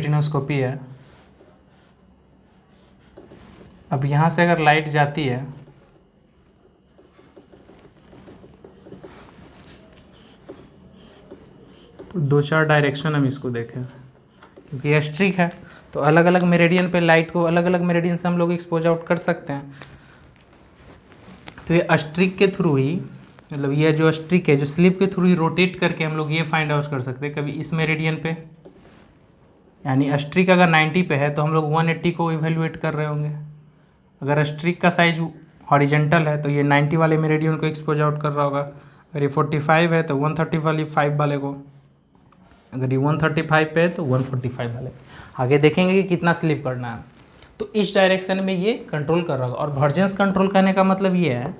Retinoscopy है। अब यहाँ से अगर लाइट जाती है तो 2-4 डायरेक्शन हम इसको देखें, क्योंकि ये स्ट्रिक है तो अलग अलग मेरिडियन पे लाइट को अलग अलग मेरिडियन से हम लोग एक्सपोज आउट कर सकते हैं। तो ये स्ट्रिक के थ्रू ही, मतलब ये जो स्ट्रिक है जो स्लिप के थ्रू ही रोटेट करके हम लोग ये फाइंड आउट कर सकते हैं कभी इस मेरिडियन पे, यानी स्ट्रिक अगर 90 पे है तो हम लोग 180 को इवेल्युएट कर रहे होंगे। अगर स्ट्रिक का साइज हॉरिजेंटल है तो ये 90 वाले मेरिडियन को एक्सपोज आउट कर रहा होगा। अगर ये 45 है तो 135 वाले को, अगर ये 135 पे है तो 145 वाले। आगे देखेंगे कि कितना स्लिप करना है। तो इस डायरेक्शन में ये कंट्रोल कर रहा होगा। और वर्जेंस कंट्रोल करने का मतलब ये है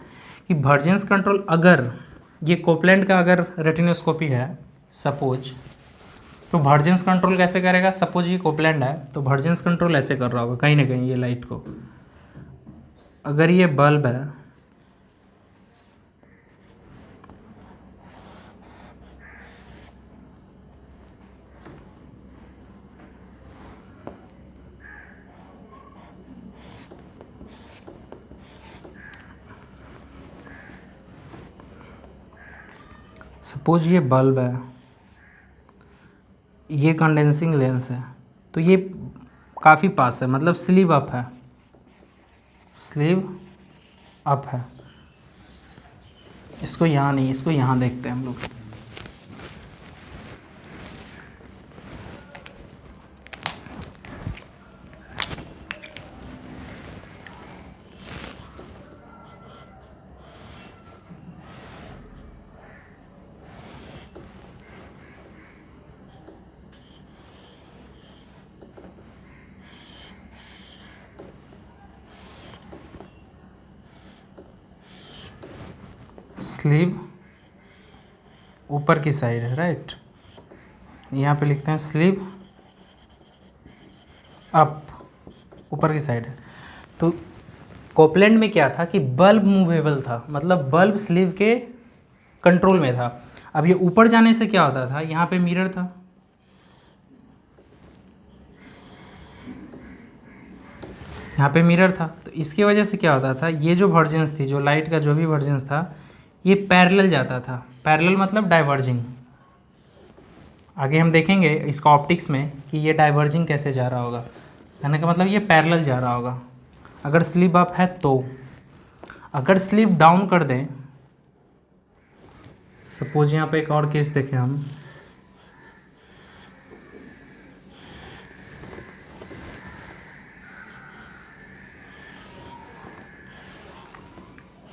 कि वर्जेंस कंट्रोल, अगर ये कोपलैंड का अगर रेटिनोस्कोपी है सपोज, तो वर्जेंस कंट्रोल कैसे करेगा? सपोज ये कोपलैंड है तो वर्जेंस कंट्रोल ऐसे कर रहा होगा कहीं ना कहीं ये लाइट को। अगर ये बल्ब है सपोज ये बल्ब है, ये कंडेंसिंग लेंस है, तो ये काफ़ी पास है, मतलब स्लीव अप है, स्लीव अप है। इसको यहाँ नहीं, इसको यहाँ देखते हैं हम लोग। स्लीव ऊपर की साइड है, राइट। यहाँ पे लिखते हैं स्लीव अप, ऊपर की साइड है। तो कोपलैंड में क्या था कि बल्ब मूवेबल था, मतलब बल्ब स्लीव के कंट्रोल में था। अब ये ऊपर जाने से क्या होता था, यहाँ पे मिरर था, यहाँ पे मिरर था, तो इसकी वजह से क्या होता था, ये जो वर्जेंस थी, जो लाइट का जो भी वर्जेंस था, ये पैरेलल जाता था। पैरेलल मतलब डाइवर्जिंग। आगे हम देखेंगे इसका ऑप्टिक्स में कि ये डाइवर्जिंग कैसे जा रहा होगा, कहने का मतलब ये पैरेलल जा रहा होगा अगर स्लीव अप है तो। अगर स्लीव डाउन कर दें, सपोज यहाँ पे एक और केस देखें हम,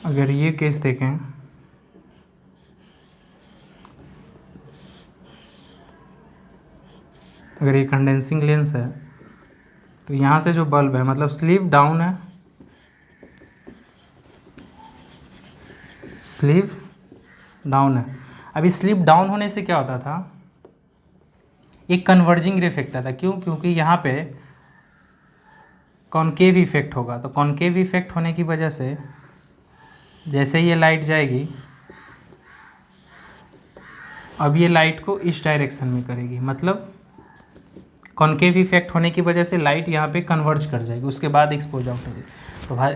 अगर ये केस देखें, अगर ये कंडेंसिंग लेंस है तो यहाँ से जो बल्ब है, मतलब स्लीव डाउन है, स्लीव डाउन है। अभी स्लीव डाउन होने से क्या होता था, एक कन्वर्जिंग रे इफेक्ट था। क्यों? क्योंकि यहाँ पे कॉनकेव इफेक्ट होगा, तो कॉनकेव इफेक्ट होने की वजह से जैसे ये लाइट जाएगी, अब ये लाइट को इस डायरेक्शन में करेगी, मतलब कॉनकेव इफेक्ट होने की वजह से लाइट यहाँ पे कन्वर्ज कर जाएगी, उसके बाद एक्सपोज आउट होगी। तो भाई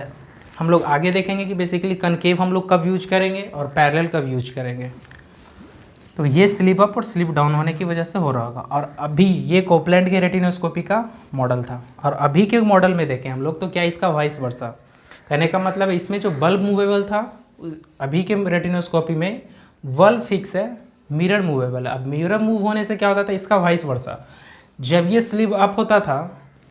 हम लोग आगे देखेंगे कि बेसिकली कॉनकेव हम लोग कब यूज करेंगे और पैरेलल कब यूज करेंगे। तो ये स्लीप अप और स्लीप डाउन होने की वजह से हो रहा होगा। और अभी ये कोपलैंड के रेटिनोस्कोपी का मॉडल था, और अभी के मॉडल में देखें हम लोग तो क्या इसका वाइस वर्सा। कहने का मतलब है इसमें जो बल्ब मूवेबल था, अभी के रेटिनोस्कोपी में बल्ब फिक्स है, मिरर मूवेबल है। अब मिरर मूव होने से क्या होता था, इसका वाइस वर्सा। जब ये स्लीव अप होता था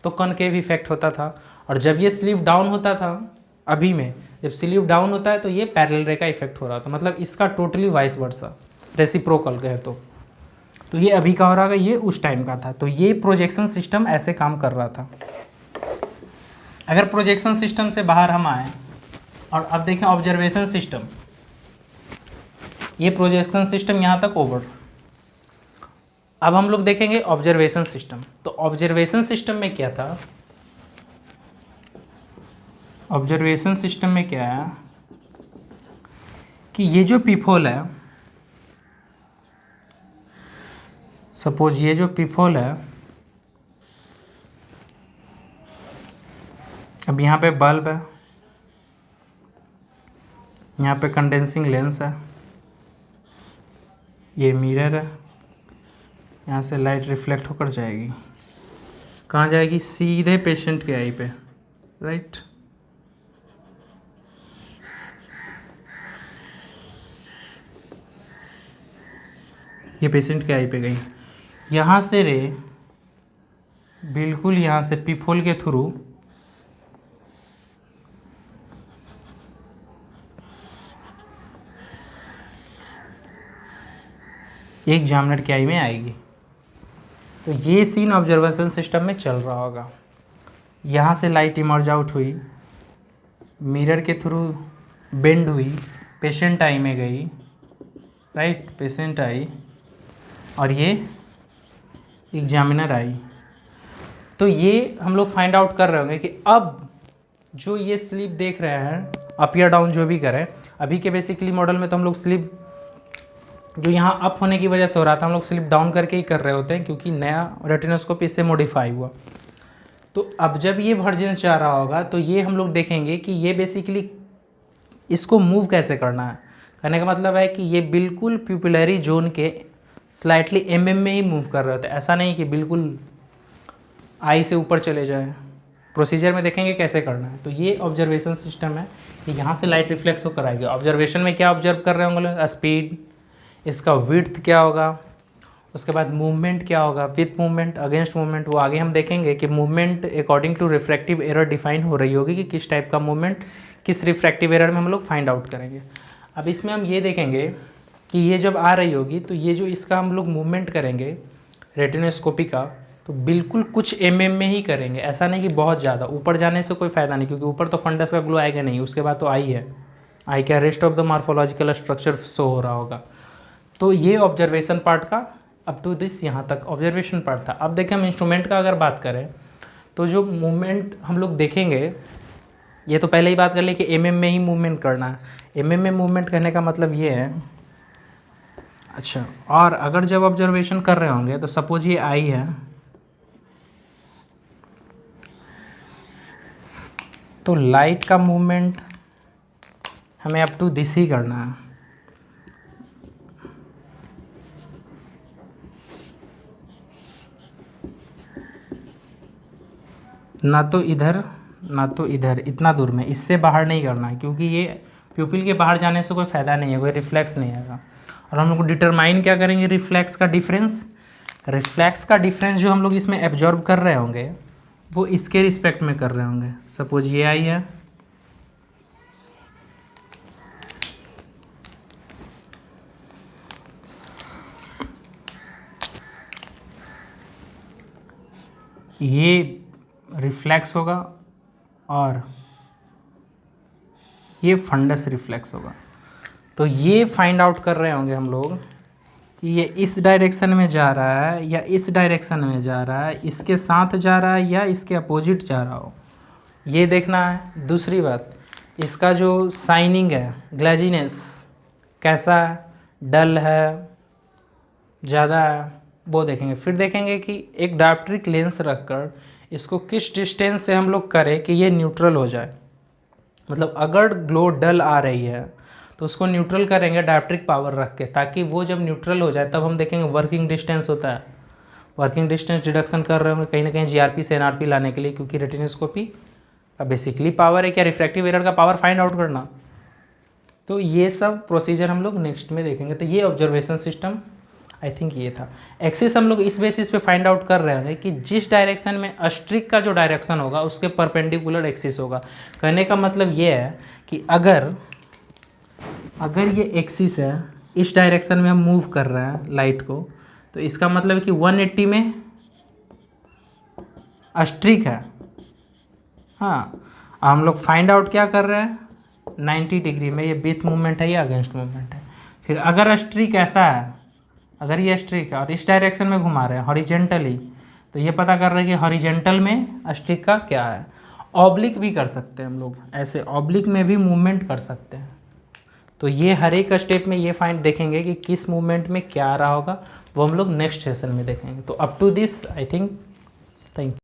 तो कॉनकेव इफेक्ट होता था, और जब ये स्लीव डाउन होता था, अभी में जब स्लीव डाउन होता है तो ये पैरेलल रे का इफेक्ट हो रहा था, मतलब इसका टोटली वाइस वर्सा, रेसिप्रोकल कहे तो ये अभी का हो रहा है, ये उस टाइम का था। तो ये प्रोजेक्शन सिस्टम ऐसे काम कर रहा था। अगर प्रोजेक्शन सिस्टम से बाहर हम आए और अब देखें ऑब्जर्वेशन सिस्टम, ये प्रोजेक्शन सिस्टम यहाँ तक ओवर। अब हम लोग देखेंगे ऑब्जर्वेशन सिस्टम। तो ऑब्जर्वेशन सिस्टम में क्या था, ऑब्जर्वेशन सिस्टम में क्या है कि ये जो पीपहोल है, सपोज ये जो पीपहोल है, अब यहाँ पे बल्ब है, यहाँ पे कंडेंसिंग लेंस है, ये मिरर है, यहाँ से लाइट रिफ्लेक्ट होकर जाएगी, कहाँ जाएगी? सीधे पेशेंट के आई पे, राइट। ये पेशेंट के आई पे गई, यहाँ से रे बिल्कुल यहाँ से पीपहोल के थ्रू एक एग्जामिनर की आई में आएगी। तो ये सीन ऑब्जर्वेशन सिस्टम में चल रहा होगा। यहाँ से लाइट इमर्ज आउट हुई, मिरर के थ्रू बेंड हुई, पेशेंट आई में गई, राइट, पेशेंट आई, और ये एग्जामिनर आई। तो ये हम लोग फाइंड आउट कर रहे होंगे कि अब जो ये स्लिप देख रहे हैं, अप या डाउन जो भी करें, अभी के बेसिकली मॉडल में तो हम लोग स्लिप जो यहाँ अप होने की वजह से हो रहा था, हम लोग स्लिप डाउन करके ही कर रहे होते हैं, क्योंकि नया रेटिनोस्कोप इससे मॉडिफाई हुआ। तो अब जब ये वर्जन जा रहा होगा तो ये हम लोग देखेंगे कि ये बेसिकली इसको मूव कैसे करना है। कहने का मतलब है कि ये बिल्कुल प्यूपिलरी जोन के स्लाइटली एमएम में ही मूव कर रहे होते हैं, ऐसा नहीं कि बिल्कुल आई से ऊपर चले जाए। प्रोसीजर में देखेंगे कैसे करना है। तो ये ऑब्जर्वेशन सिस्टम है कि यहाँ से लाइट रिफ्लेक्स होकर आएगी। ऑब्जर्वेशन में क्या ऑब्जर्व कर रहे होंगे? स्पीड, इसका विड्थ क्या होगा, उसके बाद मूवमेंट क्या होगा, विथ मूवमेंट, अगेंस्ट मूवमेंट, वो आगे हम देखेंगे कि movement according to refractive error define हो रही होगी कि किस टाइप का मूवमेंट किस रिफ्रैक्टिव एरर में हम लोग फाइंड आउट करेंगे। अब इसमें हम ये देखेंगे कि ये जब आ रही होगी तो ये जो इसका हम लोग मूवमेंट करेंगे रेटिनोस्कोपी का, तो बिल्कुल कुछ एमएम में ही करेंगे, ऐसा नहीं कि बहुत ज़्यादा। ऊपर जाने से कोई फ़ायदा नहीं, क्योंकि ऊपर तो फंडस का ग्लो आएगा नहीं, उसके बाद तो आई है, आई का rest of the morphological structure show हो रहा होगा। तो ये ऑब्जर्वेशन पार्ट का अप टू दिस यहाँ तक ऑब्जर्वेशन पार्ट था। अब देखें हम इंस्ट्रूमेंट का अगर बात करें तो जो मूवमेंट हम लोग देखेंगे, ये तो पहले ही बात कर ली कि एमएम में ही मूवमेंट करना है। एमएम में मूवमेंट करने का मतलब ये है, अच्छा, और अगर जब ऑब्जर्वेशन कर रहे होंगे तो सपोज ये आई है, तो लाइट का मूवमेंट हमें अप टू दिस ही करना है। ना तो इधर ना तो इधर, इतना दूर में, इससे बाहर नहीं करना है, क्योंकि ये प्यूपिल के बाहर जाने से कोई फ़ायदा नहीं है, कोई रिफ्लेक्स नहीं आएगा। और हम लोग डिटरमाइन क्या करेंगे? रिफ्लेक्स का डिफरेंस। रिफ्लेक्स का डिफरेंस जो हम लोग इसमें एब्जॉर्ब कर रहे होंगे वो इसके रिस्पेक्ट में कर रहे होंगे। सपोज ये आई है, ये रिफ्लेक्स होगा और ये फंडस रिफ्लेक्स होगा। तो ये फाइंड आउट कर रहे होंगे हम लोग कि ये इस डायरेक्शन में जा रहा है या इस डायरेक्शन में जा रहा है, इसके साथ जा रहा है या इसके अपोजिट जा रहा हो, ये देखना है। दूसरी बात, इसका जो शाइनिंग है, ग्लेजिनेस कैसा है, डल है, ज़्यादा है, वो देखेंगे। फिर देखेंगे कि एक डायप्ट्रिक लेंस रखकर इसको किस डिस्टेंस से हम लोग करें कि ये न्यूट्रल हो जाए। मतलब अगर ग्लो डल आ रही है तो उसको न्यूट्रल करेंगे डायप्ट्रिक पावर रख के, ताकि वो जब न्यूट्रल हो जाए तब हम देखेंगे वर्किंग डिस्टेंस होता है। वर्किंग डिस्टेंस डिडक्शन कर रहे होंगे कहीं ना कहीं जीआरपी से एनआरपी लाने के लिए, क्योंकि रेटिनोस्कोपी का बेसिकली पावर है क्या? रिफ्रैक्टिव एरर का पावर फाइंड आउट करना। तो ये सब प्रोसीजर हम लोग नेक्स्ट में देखेंगे। तो ये ऑब्जर्वेशन सिस्टम आई थिंक ये था। एक्सिस हम लोग इस बेसिस पे फाइंड आउट कर रहे हैं कि जिस डायरेक्शन में अस्ट्रिक का जो डायरेक्शन होगा उसके परपेंडिकुलर एक्सिस होगा। कहने का मतलब ये है कि अगर ये एक्सिस है, इस डायरेक्शन में हम मूव कर रहे हैं लाइट को, तो इसका मतलब है कि 180 में अस्ट्रिक है। हाँ, हम लोग फाइंड आउट क्या कर रहे हैं? 90 डिग्री में ये विथ मूवमेंट है या अगेंस्ट मूवमेंट है। फिर अगर अस्ट्रिक ऐसा है, अगर ये स्ट्रिक है और इस डायरेक्शन में घुमा रहे हैं हॉरिजेंटली, तो ये पता कर रहे हैं कि हॉरिजेंटल में स्ट्रिक का क्या है। ऑब्लिक भी कर सकते हैं हम लोग, ऐसे ऑब्लिक में भी मूवमेंट कर सकते हैं। तो ये हर एक स्टेप में ये फाइंड देखेंगे कि किस मूवमेंट में क्या आ रहा होगा, वो हम लोग नेक्स्ट सेशन में देखेंगे। तो up to this I think, thank you.